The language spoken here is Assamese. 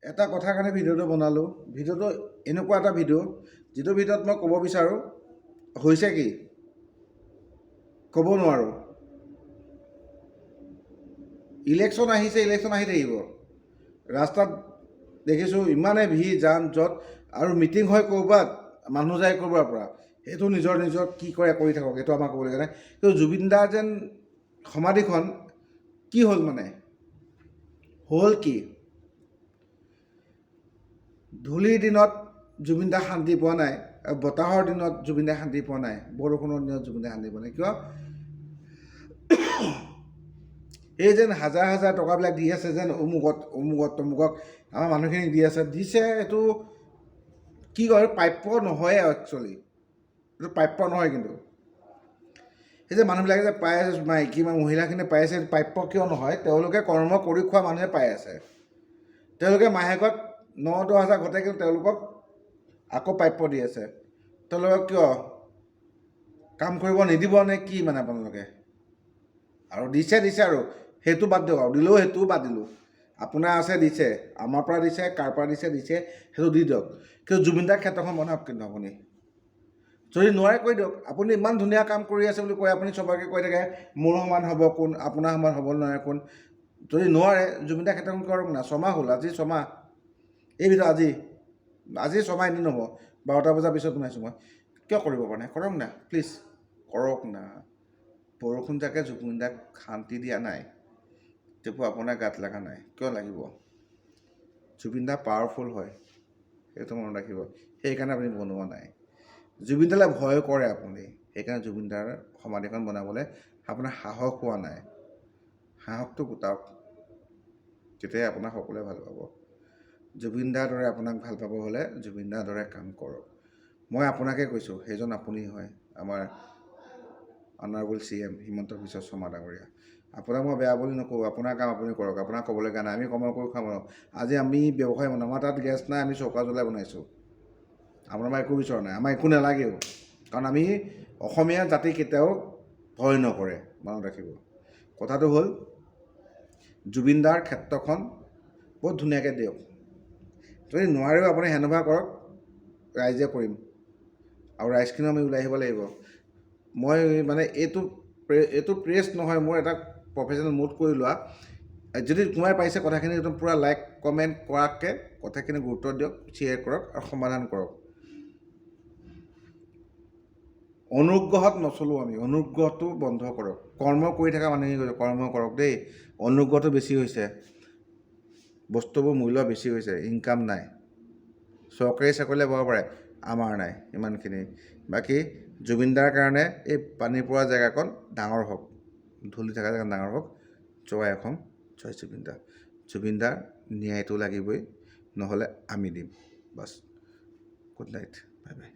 এটা কথাৰ কাৰণে ভিডিঅ'টো বনালোঁ। ভিডিঅ'টো এনেকুৱা এটা ভিডিঅ' যিটো ভিডিঅ'ত মই ক'ব বিচাৰোঁ হৈছে কি ক'ব নোৱাৰোঁ। ইলেকশ্যন আহিছে, ইলেকশ্যন আহি থাকিব। ৰাস্তাত দেখিছোঁ ইমানেই ভিৰ যান জঁট আৰু মিটিং হয় ক'ৰবাত, মানুহ যায় ক'ৰবাৰ পৰা। সেইটো নিজৰ নিজৰ কি কৰে কৰি থাকক, এইটো আমাক ক'বলগীয়া নাই। কিন্তু জুবিন দাৰ যেন সমাধিখন কি হ'ল মানে হ'ল কি? ধূলিৰ দিনত জুবিন দা শান্তি পোৱা নাই, আৰু বতাহৰ দিনত জুবিন দাই শান্তি পোৱা নাই, বৰষুণৰ দিনত জুবিন দাই শান্তি পোৱা নাই। কিয়? এই যেন হাজাৰ হাজাৰ টকাবিলাক দি আছে যেন অমুকত অমুকত তমুকক আমাৰ মানুহখিনিক দিছে এইটো কি কয় প্ৰাপ্য নহয় একচুৱেলি। এইটো প্ৰাপ্য নহয়। কিন্তু এই যে মানুহবিলাকে যে পাই আছে, মাইকী মহিলাখিনিয়ে পাই আছে, প্ৰাপ্য কিয় নহয়? তেওঁলোকে কৰ্ম কৰি খোৱা মানুহে পাই আছে। তেওঁলোকে মাহেকত 9-10 হাজাৰ ঘটে, কিন্তু তেওঁলোকক আকৌ প্ৰাপ্য দি আছে। তেওঁলোকক কিয় কাম কৰিব নিদিব নে কি মানে আপোনালোকে? আৰু দিছে আৰু সেইটো বাদ দিয়ক, আৰু দিলেও সেইটোও বাদ দিলোঁ। আপোনাৰ আছে দিছে, আমাৰ পৰা দিছে, কাৰ পৰা দিছে সেইটো দি দিয়ক। কিন্তু জুবিন দাৰ ক্ষেত্ৰখন বনাওক। কিন্তু আপুনি যদি নোৱাৰে কৈ দিয়ক। আপুনি ইমান ধুনীয়া কাম কৰি আছে বুলি কয়, আপুনি চবকে কৈ থাকে মোৰ সমান হ'ব কোন, আপোনাৰ সমান হ'ব নোৱাৰে কোন। যদি নোৱাৰে জুবিন দাৰ ক্ষেত্ৰখন কৰক না। 6 মাহ হ'ল, আজি 6 মাহ। এই ভিডিঅ' আজি 6 মাহ এদিন হ'ব, 12টা বজাৰ পিছত বনাইছোঁ মই। কিয় কৰিব পৰা নাই? কৰক না প্লিজ, কৰক না। বৰষুণ যাকে জুবিন দাক শান্তি দিয়া নাই, তেবোৰ আপোনাৰ গাত লগা নাই। কিয় লাগিব? জুবিন দা পাৱাৰফুল হয়, সেইটো মনত ৰাখিব। সেইকাৰণে আপুনি বনোৱা নাই। জুবিন দালৈ ভয় কৰে আপুনি, সেইকাৰণে জুবিন দাৰ সমাধিখন বনাবলৈ আপোনাৰ সাহস হোৱা নাই। সাহসটো গোটাওক, তেতিয়াই আপোনাক সকলোৱে ভাল পাব। জুবিন দাৰ দৰে আপোনাক ভাল পাব হ'লে জুবিন দাৰ দৰে কাম কৰক। মই আপোনাকে কৈছোঁ, সেইজন আপুনি হয়, আমাৰ অনাৰেবল CM হিমন্ত বিশ্ব শৰ্মা ডাঙৰীয়া। আপোনাক মই বেয়া বুলি নকওঁ, আপোনাৰ কাম আপুনি কৰক, আপোনাক ক'বলগীয়া নাই। আমি কৰ্ম কৰি খাম। আজি আমি ব্যৱসায় বনাওঁ, আমাৰ তাত গেছ নাই, আমি চৌকা জ্বলাই বনাইছোঁ। আপোনাৰ একো বিচৰা নাই, আমাৰ একো নালাগেও। কাৰণ আমি অসমীয়া জাতি কেতিয়াও ভয় নকৰে, মনত ৰাখিব। কথাটো হ'ল জুবিন দাৰ ক্ষেত্ৰখন বহুত ধুনীয়াকৈ দিয়ক। যদি নোৱাৰেও আপুনি হেণ্ডঅভাৰ কৰক, ৰাইজে কৰিম। আৰু ৰাইজখিনিও আমি ওলাই আহিব লাগিব। মই মানে এইটো প্ৰেছ নহয়, মোৰ এটা প্ৰফেশ্যনেল মুড কৰি লোৱা। যদি কোনোবাই পাৰিছে কথাখিনি একদম পূৰা লাইক কমেণ্ট কৰাকৈ কথাখিনি গুৰুত্ব দিয়ক, শ্বেয়াৰ কৰক আৰু সমাধান কৰক। অনুগ্ৰহত নচলোঁ আমি, অনুগ্ৰহটো বন্ধ কৰক। কৰ্ম কৰি থকা মানুহে কৈছে কৰ্ম কৰক দেই। অনুগ্ৰহটো বেছি হৈছে, বস্তুবোৰ মূল্য বেছি হৈছে, ইনকাম নাই। চৰকাৰী চাকৰিলৈ পাব পাৰে, আমাৰ নাই ইমানখিনি। বাকী জুবিন দাৰ কাৰণে এই পানী পৰা জেগাকণ ডাঙৰ হওক, ধূলি থকা জেগাত ডাঙৰ হওক। জয় অসম, জয় জুবিন দা। জুবিন দাৰ ন্যায়টো লাগিবই, নহ'লে আমি দিম। Bus, good night, bye bye.